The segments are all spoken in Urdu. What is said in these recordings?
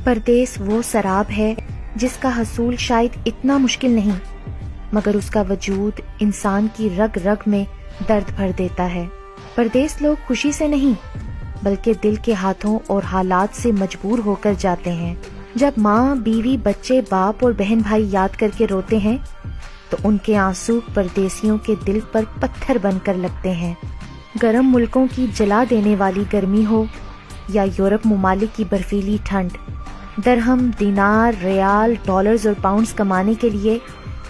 پردیس وہ سراب ہے جس کا حصول شاید اتنا مشکل نہیں، مگر اس کا وجود انسان کی رگ رگ میں درد بھر دیتا ہے۔ پردیس لوگ خوشی سے نہیں بلکہ دل کے ہاتھوں اور حالات سے مجبور ہو کر جاتے ہیں۔ جب ماں، بیوی، بچے، باپ اور بہن بھائی یاد کر کے روتے ہیں تو ان کے آنسو پردیسیوں کے دل پر پتھر بن کر لگتے ہیں۔ گرم ملکوں کی جلا دینے والی گرمی ہو یا یورپ ممالک کی برفیلی ٹھنڈ، درہم، دینار، ریال، ڈالرز اور پاؤنڈز کمانے کے لیے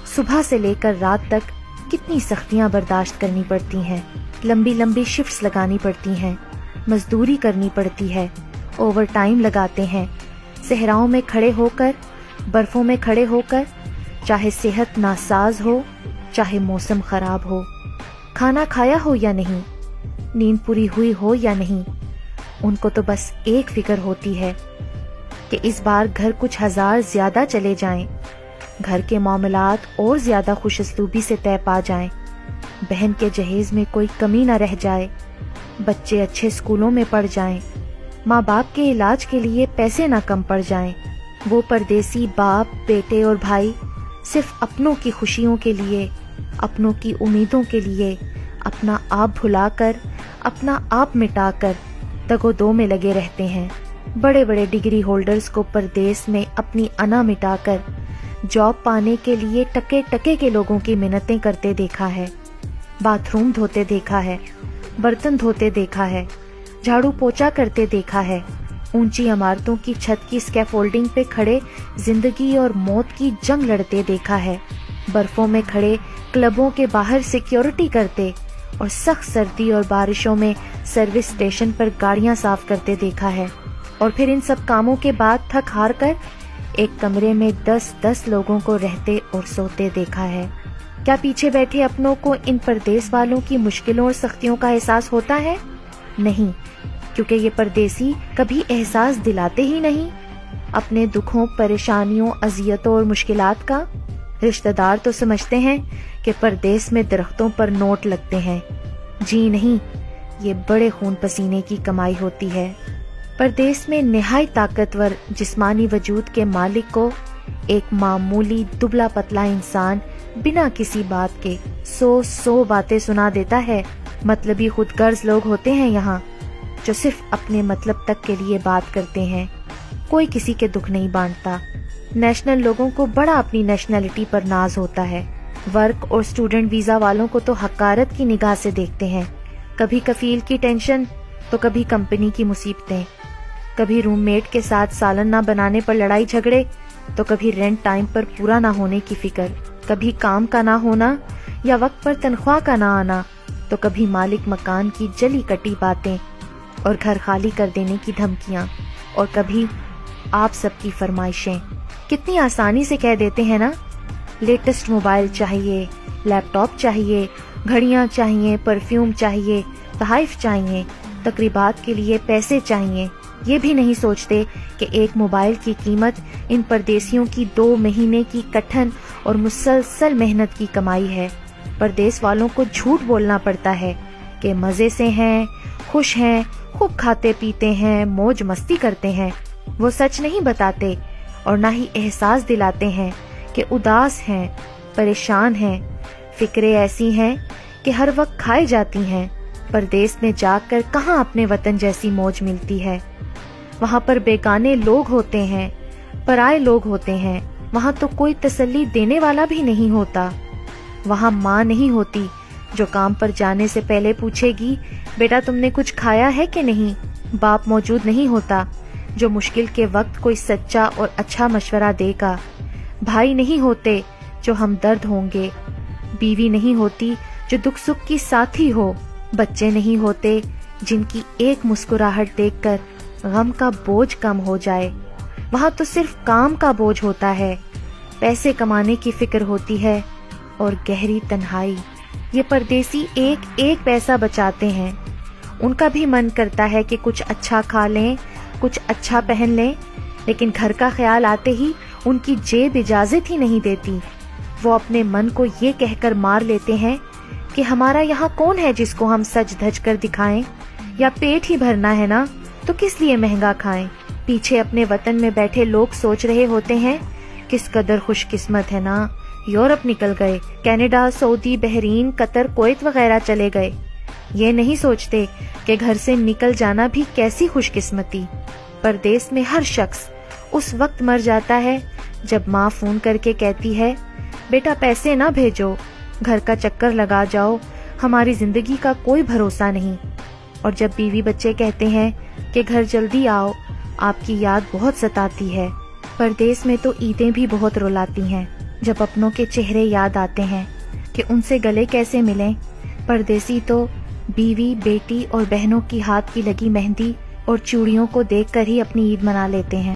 صبح سے لے کر رات تک کتنی سختیاں برداشت کرنی پڑتی ہیں۔ لمبی لمبی شفٹس لگانی پڑتی ہیں، مزدوری کرنی پڑتی ہے، اوور ٹائم لگاتے ہیں، صحراؤں میں کھڑے ہو کر، برفوں میں کھڑے ہو کر، چاہے صحت ناساز ہو، چاہے موسم خراب ہو، کھانا کھایا ہو یا نہیں، نیند پوری ہوئی ہو یا نہیں، ان کو تو بس ایک فکر ہوتی ہے کہ اس بار گھر کچھ ہزار زیادہ چلے جائیں، گھر کے معاملات اور زیادہ خوش اسلوبی سے طے پا جائیں، بہن کے جہیز میں کوئی کمی نہ رہ جائے، بچے اچھے اسکولوں میں پڑھ جائیں، ماں باپ کے علاج کے لیے پیسے نہ کم پڑ جائیں۔ وہ پردیسی باپ، بیٹے اور بھائی صرف اپنوں کی خوشیوں کے لیے، اپنوں کی امیدوں کے لیے اپنا آپ بھلا کر، اپنا آپ مٹا کر دگ و دو میں لگے رہتے ہیں۔ بڑے بڑے ڈگری ہولڈرز کو پردیس میں اپنی انا مٹا کر جاب پانے کے لیے ٹکے ٹکے کے لوگوں کی منتیں کرتے دیکھا ہے، باتھ روم دھوتے دیکھا ہے، برتن دھوتے دیکھا ہے، جھاڑو پوچا کرتے دیکھا ہے، اونچی عمارتوں کی چھت کی اسکیفولڈنگ پہ کھڑے زندگی اور موت کی جنگ لڑتے دیکھا ہے، برفوں میں کھڑے کلبوں کے باہر سیکیورٹی کرتے اور سخت سردی اور بارشوں میں سروس اسٹیشن پر گاڑیاں صاف کرتے دیکھا ہے، اور پھر ان سب کاموں کے بعد تھک ہار کر ایک کمرے میں 10 لوگوں کو رہتے اور سوتے دیکھا ہے۔ کیا پیچھے بیٹھے اپنوں کو ان پردیس والوں کی مشکلوں اور سختیوں کا احساس ہوتا ہے؟ نہیں، کیونکہ یہ پردیسی کبھی احساس دلاتے ہی نہیں اپنے دکھوں، پریشانیوں، اذیتوں اور مشکلات کا۔ رشتہ دار تو سمجھتے ہیں کہ پردیس میں درختوں پر نوٹ لگتے ہیں، جی نہیں، یہ بڑے خون پسینے کی کمائی ہوتی ہے۔ پردیس میں نہایت طاقتور جسمانی وجود کے مالک کو ایک معمولی دبلا پتلا انسان بنا کسی بات کے 100 باتیں سنا دیتا ہے۔ مطلبی خود غرض لوگ ہوتے ہیں یہاں، جو صرف اپنے مطلب تک کے لیے بات کرتے ہیں، کوئی کسی کے دکھ نہیں بانٹتا۔ نیشنل لوگوں کو بڑا اپنی نیشنلٹی پر ناز ہوتا ہے، ورک اور اسٹوڈنٹ ویزا والوں کو تو حقارت کی نگاہ سے دیکھتے ہیں، کبھی کفیل کی ٹینشن تو کبھی کمپنی کی مصیبتیں، کبھی روم میٹ کے ساتھ سالن نہ بنانے پر لڑائی جھگڑے تو کبھی رینٹ ٹائم پر پورا نہ ہونے کی فکر، کبھی کام کا نہ ہونا یا وقت پر تنخواہ کا نہ آنا تو کبھی مالک مکان کی جلی کٹی باتیں اور گھر خالی کر دینے کی دھمکیاں، اور کبھی آپ سب کی فرمائشیں۔ کتنی آسانی سے کہہ دیتے ہیں نا، لیٹسٹ موبائل چاہیے، لیپ ٹاپ چاہیے، گھڑیاں چاہیے، پرفیوم چاہیے، تحائف چاہیے، تقریبات کے لیے پیسے چاہیے۔ یہ بھی نہیں سوچتے کہ ایک موبائل کی قیمت ان پردیسیوں کی 2 مہینے کی کٹھن اور مسلسل محنت کی کمائی ہے۔ پردیس والوں کو جھوٹ بولنا پڑتا ہے کہ مزے سے ہیں، خوش ہیں، خوب کھاتے پیتے ہیں، موج مستی کرتے ہیں۔ وہ سچ نہیں بتاتے اور نہ ہی احساس دلاتے ہیں کہ اداس ہیں، پریشان ہیں، فکریں ایسی ہیں کہ ہر وقت کھائی جاتی ہیں۔ پردیس میں جا کر کہاں اپنے وطن جیسی موج ملتی ہے؟ وہاں پر بیگانے لوگ ہوتے ہیں، پرائے لوگ ہوتے ہیں، وہاں تو کوئی تسلی دینے والا بھی نہیں ہوتا۔ وہاں ماں نہیں ہوتی جو کام پر جانے سے پہلے پوچھے گی بیٹا تم نے کچھ کھایا ہے کہ نہیں۔ باپ موجود نہیں ہوتا جو مشکل کے وقت کوئی سچا اور اچھا مشورہ دے گا۔ بھائی نہیں ہوتے جو ہمدرد ہوں گے، بیوی نہیں ہوتی جو دکھ سکھ کی ساتھی ہو، بچے نہیں ہوتے جن کی ایک مسکراہٹ دیکھ کر غم کا بوجھ کم ہو جائے۔ وہاں تو صرف کام کا بوجھ ہوتا ہے، پیسے کمانے کی فکر ہوتی ہے اور گہری تنہائی۔ یہ پردیسی ایک ایک پیسہ بچاتے ہیں، ان کا بھی من کرتا ہے کہ کچھ اچھا کھا لیں، کچھ اچھا پہن لیں، لیکن گھر کا خیال آتے ہی ان کی جیب اجازت ہی نہیں دیتی۔ وہ اپنے من کو یہ کہہ کر مار لیتے ہیں کہ ہمارا یہاں کون ہے جس کو ہم سج دھج کر دکھائیں، یا پیٹ ہی بھرنا ہے نا تو کس لیے مہنگا کھائیں۔ پیچھے اپنے وطن میں بیٹھے لوگ سوچ رہے ہوتے ہیں کس قدر خوش قسمت ہے نا، یورپ نکل گئے، کینیڈا، سعودی، بحرین، قطر، کویت وغیرہ چلے گئے۔ یہ نہیں سوچتے کہ گھر سے نکل جانا بھی کیسی خوش قسمتی۔ پردیس میں ہر شخص اس وقت مر جاتا ہے جب ماں فون کر کے کہتی ہے بیٹا پیسے نہ بھیجو، گھر کا چکر لگا جاؤ، ہماری زندگی کا کوئی بھروسہ نہیں۔ اور جب بیوی بچے کہتے ہیں کہ گھر جلدی آؤ، آپ کی یاد بہت ستاتی ہے۔ پردیس میں تو عیدیں بھی بہت رلاتی ہیں جب اپنوں کے چہرے یاد آتے ہیں کہ ان سے گلے کیسے ملیں۔ پردیسی تو بیوی، بیٹی اور بہنوں کی ہاتھ کی لگی مہندی اور چوڑیوں کو دیکھ کر ہی اپنی عید منا لیتے ہیں۔